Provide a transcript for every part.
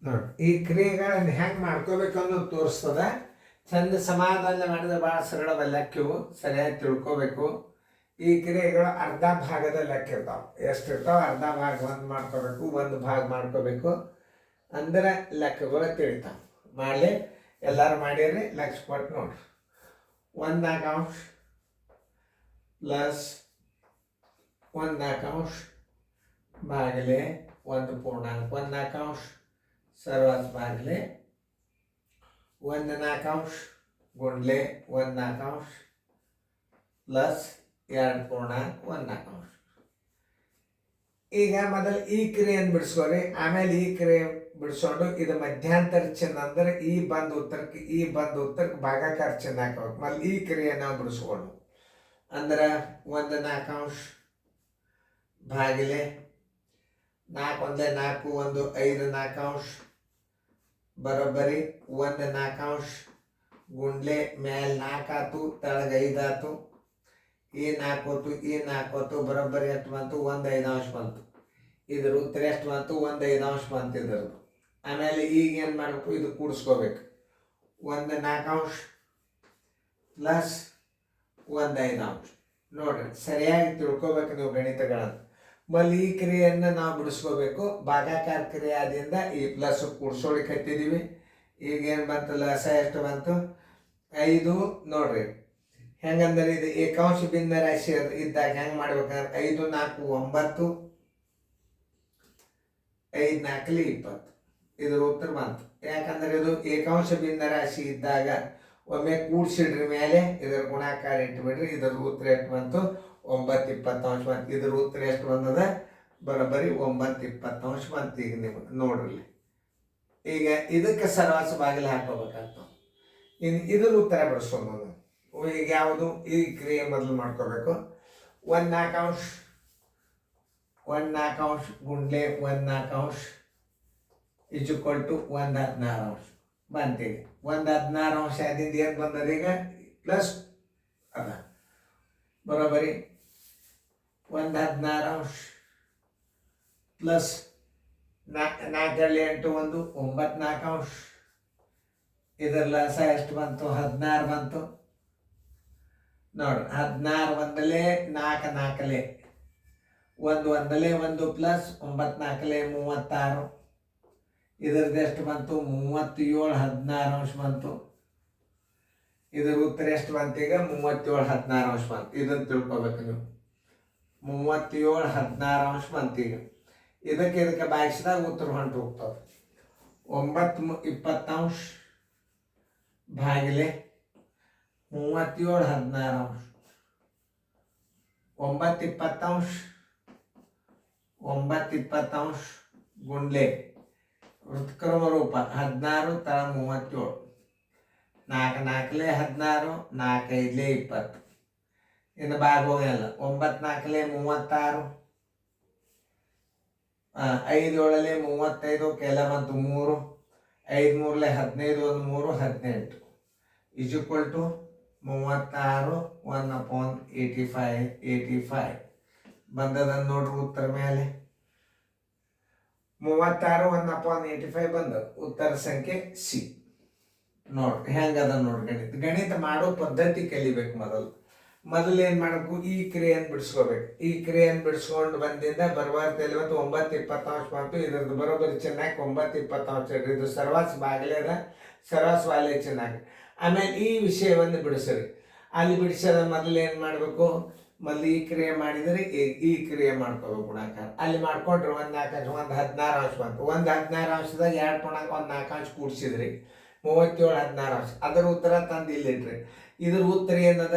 ನೋಡಿ ಈ ಕ್ರಿಯೆಗಳನ್ನು ಹೆಂಗೆ ಮಾಡ್ಕೋಬೇಕು ಅನ್ನೋದು ತೋರಿಸ್ತದ. ಚಂದ ಸಮಾಧಾನ ಮಾಡಿದ್ರೆ ಭಾಳ ಸರಳವ ಲೆಕ್ಕವು, ಸರಿಯಾಗಿ ತಿಳ್ಕೊಬೇಕು. ಈ ಕ್ರಿಯೆಗಳು ಅರ್ಧ ಭಾಗದ ಲೆಕ್ಕ ಇರ್ತಾವೆ. ಎಷ್ಟಿರ್ತಾವೆ ಅರ್ಧ ಭಾಗ ಒಂದು ಮಾಡ್ಕೋಬೇಕು, ಒಂದು ಭಾಗ ಮಾಡ್ಕೋಬೇಕು ಅಂದ್ರೆ ಲೆಕ್ಕಗಳು ತಿಳಿತಾವೆ. ಮಾಡಲಿ ಎಲ್ಲರೂ ಮಾಡಿರಿ, ಲಕ್ಷ ಕೊಟ್ಟು ನೋಡ್ರಿ. 1/4 ಪ್ಲಸ್ 1/4 ಭಾಗಲೆ 1/4 ಸರ್ವಾಸ್ ಭಾಗಲೆ 1/4 ಗುಂಡ್ಲೆ 1/4 ಪ್ಲಸ್ 2/1/4. ಈಗ ಮೊದಲು ಈ ಕ್ರಿಯೆಯನ್ನು ಬಿಡಿಸ್ಕೊರಿ, ಆಮೇಲೆ ಈ ಕ್ರಿಯೆ ಬಿಡಿಸ್ಕೊಂಡು ಇದು ಮಧ್ಯಾಂತರ ಚಿಹ್ನೆ ಅಂದ್ರೆ ಈ ಬಂದ ಉತ್ತರಕ್ಕೆ ಭಾಗಾಕಾರ ಚಿಹ್ನೆ ಹಾಕೋಬೇಕು. ಮೊದಲು ಈ ಕ್ರಿಯೆ ನಾವು ಬಿಡಿಸ್ಕೊಂಡು ಅಂದ್ರೆ 1/4 ಭಾಗಿಲೆ 4 1 4 1 5/4 ಬರೋಬ್ಬರಿ 1/4 ಗುಂಡ್ಲೆ ಮೇಲೆ 4 ಆತು, ತೆಳಗೆ 5 ಆತು. ಈ 4 ಹೊತ್ತು ಈ 4 ಹೊತ್ತು ಬರೋಬ್ಬರಿ ಎಷ್ಟು ಬಂತು? 1/5 ಬಂತು. ಇದ್ರ ಉತ್ತರ ಎಷ್ಟು ಬಂತು? 1/5 ಬಂತು ಇದ್ರದ್ದು. ಆಮೇಲೆ ಈಗ ಏನು ಮಾಡಬೇಕು? ಇದು ಕೂಡಿಸ್ಕೋಬೇಕು. 1/4 ಪ್ಲಸ್ 1/5. ನೋಡ್ರಿ ಸರಿಯಾಗಿ ತಿಳ್ಕೊಬೇಕು ನೀವು ಗಣಿತಗಳನ್ನು. ಮಲ್ಲಿ ಈ ಕ್ರಿಯೆಯನ್ನು ನಾವು ಬಿಡಿಸ್ಕೋಬೇಕು. ಭಾಗಾಕಾರ ಕ್ರಿಯೆ ಆದ್ರಿಂದ ಈ ಪ್ಲಸ್ ಕೂಡಿಸೋಳಿಕ್ಕೆ ಹತ್ತಿದ್ದೀವಿ. ಈಗ ಏನು ಬಂತು? ಲಸ ಎಷ್ಟು ಬಂತು? 5. ನೋಡ್ರಿ ಹೆಂಗಂದ್ರೆ ಇದು ಏಕಾಂಶ ಭಿನ್ನ ರಾಶಿ ಇದ್ದಾಗ ಹೆಂಗೆ ಮಾಡ್ಬೇಕಂದ್ರೆ 5 4 9 5 4 20 ಇದ್ರ ಉತ್ತರ ಬಂತು. ಯಾಕಂದ್ರೆ ಇದು ಏಕಾಂಶ ಭಿನ್ನ ರಾಶಿ ಇದ್ದಾಗ ಒಮ್ಮೆ ಕೂಡ್ಸಿಡ್ರಿ ಮೇಲೆ ಇದರ ಗುಣಾಕಾರ ಇಟ್ಬಿಡ್ರಿ. ಇದರ ಉತ್ತರ ಎಷ್ಟು ಬಂತು? 9/20 ಬಂತು. ಇದ್ರ ಉತ್ತರ ಎಷ್ಟು ಬಂದದ? ಬರೋಬ್ಬರಿ 9/20 ಬಂತು. ಈಗ ನೀವು ನೋಡ್ರಿ, ಈಗ ಇದಕ್ಕೆ ಸರ್ವಾಸ ಬಾಗಿಲು ಹಾಕೋಬೇಕಾಗ್ತದೆ. ಇನ್ನು ಇದ್ರ ಉತ್ತರ ಬಿಡಿಸೋದು. ಈಗ ಯಾವುದು? ಈ ಕ್ರಿಯೆ ಮೊದಲು ಮಾಡ್ಕೋಬೇಕು. 1/4 ಗುಂಡ್ಲೆ 1/4 ಇಜುಕೊಲ್ ಟು 1/16 ಬಂತೀವಿ. 1/16 ಆದಿಂದ ಏನು ಬಂದದ? ಈಗ ಪ್ಲಸ್ ಅದ ಬರೋಬ್ಬರಿ 1/16 ಪ್ಲಸ್ 4 8 1 9/4 ಇದರ ಲಸ ಎಷ್ಟು ಬಂತು? 16 ಬಂತು. ನೋಡ್ರಿ 16 ಒಂದಲೇ 4 4 1 ಒಂದಲೇ 1 ಪ್ಲಸ್ 9 4 36 ಇದರದ್ದು ಎಷ್ಟು ಬಂತು? 37/16 ಬಂತು. ಇದರ ಉತ್ತರ ಎಷ್ಟು ಬಂತು? ಈಗ 37/16 ಬಂತು. ಇದನ್ನು ತಿಳ್ಕೊಬೇಕು ನೀವು. 37/16 ಬಂತು. ಈಗ ಇದಕ್ಕೆ ಬಾಯಿಸಿದಾಗ ಉತ್ತರ ಹೊಂಟು ಹೋಗ್ತದೆ. 9/20 ಭಾಗಿಲೆ 37/16 9/20 ಗುಂಡ್ಲೆ ವೃತ್ಕ್ರಮ ರೂಪ 16 ತಳ 37 4 4 16 4 5 20 ಇನ್ನು ಭಾಗ ಹೋಗಲ್ಲ. 9 4 36 5 7 35 ಕೆಲ ಬಂತು 3 5 3 15 1 3 18 ಇಜುಕೊಲ್ ಟು 36 1/85 ಬಂದದನ್ನು ನೋಡ್ರಿ ಉತ್ತರ ಮೇಲೆ 36 1/85 ಬಂದ ಉತ್ತರ ಸಂಖ್ಯೆ ಸಿ. ನೋಡ್ರಿ ಹೆಂಗದ ನೋಡ್ರಿ. ಗಣಿತ ಮಾಡೋ ಪದ್ಧತಿ ಕಲಿಬೇಕು. ಮೊದಲು ಏನು ಮಾಡಬೇಕು? ಈ ಕ್ರಿಯೆಯನ್ನು ಬಿಡಿಸ್ಕೋಬೇಕು. ಈ ಕ್ರಿಯೆಯನ್ನು ಬಿಡಿಸ್ಕೊಂಡು ಬಂದಿಂದ ಬರಬಾರ್ದಲ್ಲಿ ಬಂತು 9/20 ಬಂತು. ಇದ್ರದ್ದು ಬರೋಬ್ಬರಿ ಚೆನ್ನಾಗಿ 9/20 ಇದು ಸರ್ವಾಸ ಬಾಗಿಲೆ ಅದ, ಸರ್ವಾಸ ಬಾಗಿಲೆ ಚೆನ್ನಾಗಿ. ಆಮೇಲೆ ಈ ವಿಷಯವನ್ನು ಬಿಡಿಸ್ರಿ. ಅಲ್ಲಿ ಬಿಡಿಸೋದ ಮೊದಲು ಏನು ಮಾಡಬೇಕು? ಮೊದಲು ಈ ಕ್ರಿಯೆ ಮಾಡಿದರೆ ಈ ಕ್ರಿಯೆ ಮಾಡ್ಕೋಬೇಕು ಗುಣಾಕಾರ. ಅಲ್ಲಿ ಮಾಡ್ಕೊಂಡ್ರೆ 1/4 1/16 ಬಂತು. 1/16ದಾಗ 2/4 ಕೂಡಿಸಿದ್ರಿ 37/16. ಅದರ ಉತ್ತರ ತಂದು ಇಲ್ಲಿಟ್ರಿ. ಇದ್ರ ಉತ್ತರ ಏನದ?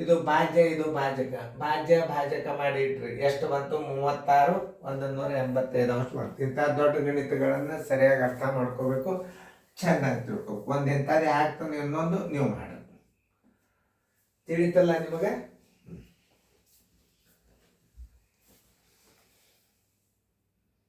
ಇದು ಭಾಜ್ಯ, ಇದು ಭಾಜಕ. ಭಾಜಕ ಮಾಡಿ ಇಟ್ರಿ. ಎಷ್ಟು ಬಂತು? 36 185 ಬಂತು. ಇಂಥ ದೊಡ್ಡ ಗಣಿತಗಳನ್ನು ಸರಿಯಾಗಿ ಅರ್ಥ ಮಾಡ್ಕೋಬೇಕು, ಚೆನ್ನಾಗಿ ತಿಳ್ಕೊಬೇಕು. ಒಂದು ಇಂಥದ್ದೇ ಆಗ್ತಾನೆ ಇನ್ನೊಂದು ನೀವು ಮಾಡೋದು ತಿಳಿತಲ್ಲ ನಿಮಗೆ.